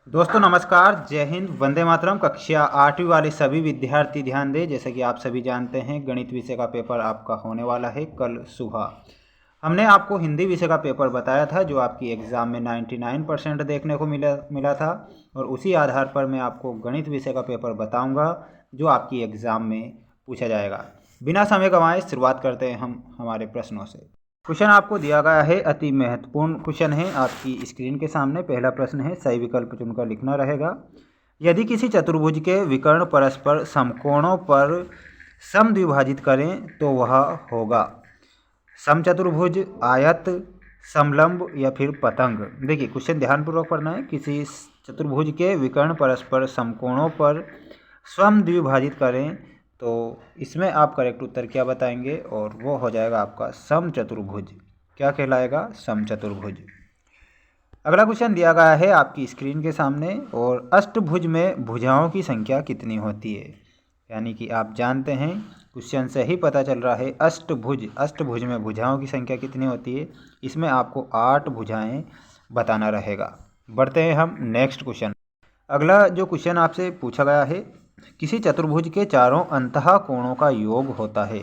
दोस्तों नमस्कार, जय हिंद, वंदे मातरम। कक्षा 8वीं वाले सभी विद्यार्थी ध्यान दें। जैसे कि आप सभी जानते हैं, गणित विषय का पेपर आपका होने वाला है कल सुबह। हमने आपको हिंदी विषय का पेपर बताया था जो आपकी एग्ज़ाम में 99% देखने को मिला था, और उसी आधार पर मैं आपको गणित विषय का पेपर बताऊंगा जो आपकी एग्ज़ाम में पूछा जाएगा। बिना समय गंवाए शुरुआत करते हैं हम हमारे प्रश्नों से। क्वेश्चन आपको दिया गया है, अति महत्वपूर्ण क्वेश्चन है आपकी स्क्रीन के सामने। पहला प्रश्न है, सही विकल्प चुनकर लिखना रहेगा। यदि किसी चतुर्भुज के विकर्ण परस्पर समकोणों पर समद्विभाजित करें तो वह होगा समचतुर्भुज, आयत, समलंब या फिर पतंग। देखिए क्वेश्चन ध्यानपूर्वक पढ़ना है। किसी चतुर्भुज के विकर्ण परस्पर समकोणों पर समद्विभाजित करें तो इसमें आप करेक्ट उत्तर क्या बताएंगे, और वो हो जाएगा आपका समचतुर्भुज। क्या कहलाएगा? समचतुर्भुज। अगला क्वेश्चन दिया गया है आपकी स्क्रीन के सामने, और अष्टभुज में भुजाओं की संख्या कितनी होती है? यानी कि आप जानते हैं, क्वेश्चन से ही पता चल रहा है, अष्टभुज में भुजाओं की संख्या कितनी होती है। इसमें आपको 8 भुजाएं बताना रहेगा। बढ़ते हैं हम नेक्स्ट क्वेश्चन। अगला जो क्वेश्चन आपसे पूछा गया है, किसी चतुर्भुज के चारों अंतः कोणों का योग होता है।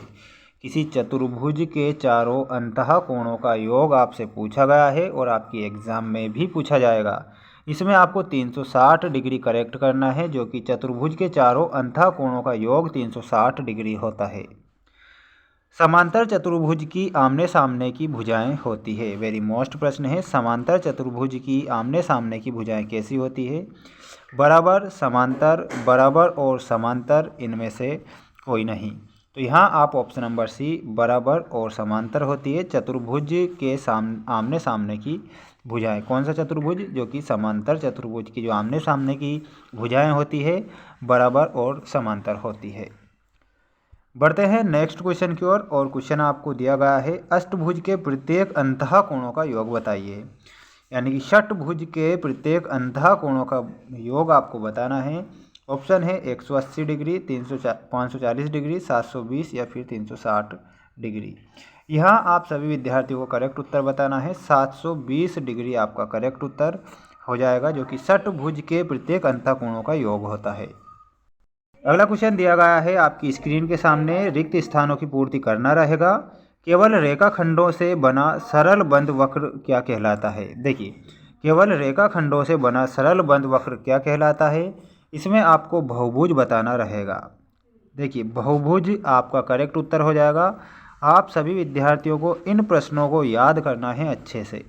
किसी चतुर्भुज के चारों अंतः कोणों का योग आपसे पूछा गया है और आपकी एग्जाम में भी पूछा जाएगा। इसमें आपको 360 डिग्री करेक्ट करना है, जो कि चतुर्भुज के चारों अंतः कोणों का योग 360 डिग्री होता है। समांतर चतुर्भुज की आमने सामने की भुजाएं होती है। वेरी मोस्ट प्रश्न है, समांतर चतुर्भुज की आमने सामने की भुजाएं कैसी होती है? बराबर, समांतर, बराबर और समांतर, इनमें से कोई नहीं। तो यहाँ आप ऑप्शन नंबर सी, बराबर और समांतर होती है चतुर्भुज के आमने सामने की भुजाएं। कौन सा चतुर्भुज? जो कि समांतर चतुर्भुज की जो आमने सामने की भुजाएं होती है, बराबर और समांतर होती है। बढ़ते हैं नेक्स्ट क्वेश्चन की ओर, और क्वेश्चन आपको दिया गया है, अष्टभुज के प्रत्येक अंतः कोणों का योग बताइए। यानी कि षटभुज के प्रत्येक अंतः कोणों का योग आपको बताना है। ऑप्शन है 180 डिग्री, 540 डिग्री, 720 या फिर 360 डिग्री। यहाँ आप सभी विद्यार्थियों को करेक्ट उत्तर बताना है। 720 डिग्री आपका करेक्ट उत्तर हो जाएगा, जो कि षटभुज के प्रत्येक अंतः कोणों का योग होता है। अगला क्वेश्चन दिया गया है आपकी स्क्रीन के सामने, रिक्त स्थानों की पूर्ति करना रहेगा। केवल रेखाखंडों से बना सरल बंद वक्र क्या कहलाता है? देखिए, केवल रेखाखंडों से बना सरल बंद वक्र क्या कहलाता है? इसमें आपको बहुभुज बताना रहेगा। देखिए, बहुभुज आपका करेक्ट उत्तर हो जाएगा। आप सभी विद्यार्थियों को इन प्रश्नों को याद करना है अच्छे से।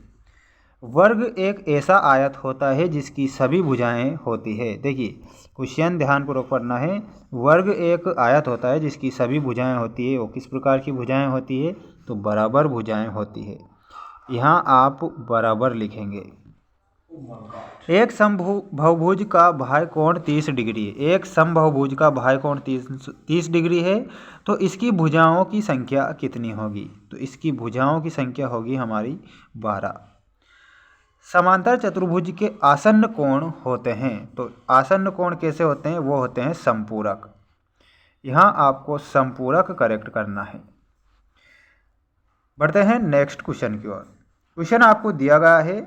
वर्ग एक ऐसा आयत होता है जिसकी सभी भुजाएं होती है। देखिए, क्वेश्चन ध्यानपूर्वक पढ़ना है। वर्ग एक आयत होता है जिसकी सभी भुजाएं होती है। वो किस प्रकार की भुजाएं होती है? तो बराबर भुजाएं होती है। यहाँ आप बराबर लिखेंगे। एक समबाहुभुज का बाह्य कोण 30 डिग्री है। एक समबाहुभुज का बाह्य कोण 30 डिग्री है, तो इसकी भुजाओं की संख्या कितनी होगी? तो इसकी भुजाओं की संख्या होगी हमारी 12। समांतर चतुर्भुज के आसन्न कोण होते हैं। तो आसन्न कोण कैसे होते हैं? वो होते हैं संपूरक। यहाँ आपको संपूरक करेक्ट करना है। बढ़ते हैं नेक्स्ट क्वेश्चन की ओर। क्वेश्चन आपको दिया गया है,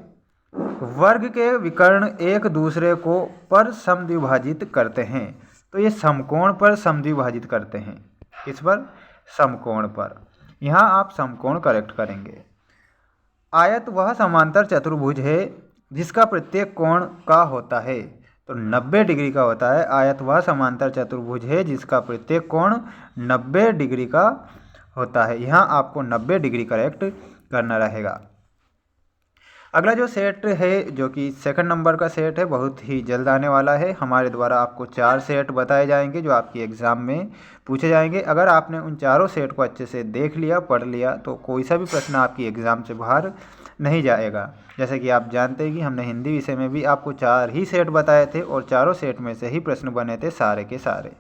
वर्ग के विकर्ण एक दूसरे को पर समद्विभाजित करते हैं। तो ये समकोण पर समद्विभाजित करते हैं। किस पर? समकोण पर। यहाँ आप समकोण करेक्ट करेंगे। आयत वह समांतर चतुर्भुज है जिसका प्रत्येक कोण का होता है। तो 90 डिग्री का होता है। आयत वह समांतर चतुर्भुज है जिसका प्रत्येक कोण 90 डिग्री का होता है। यहाँ आपको 90 डिग्री करेक्ट करना रहेगा। अगला जो सेट है, जो कि सेकंड नंबर का सेट है, बहुत ही जल्द आने वाला है। हमारे द्वारा आपको 4 सेट बताए जाएंगे जो आपकी एग्ज़ाम में पूछे जाएंगे। अगर आपने उन चारों सेट को अच्छे से देख लिया, पढ़ लिया, तो कोई सा भी प्रश्न आपकी एग्ज़ाम से बाहर नहीं जाएगा। जैसे कि आप जानते हैं कि हमने हिंदी विषय में भी आपको 4 ही सेट बताए थे, और चारों सेट में से ही प्रश्न बने थे सारे के सारे।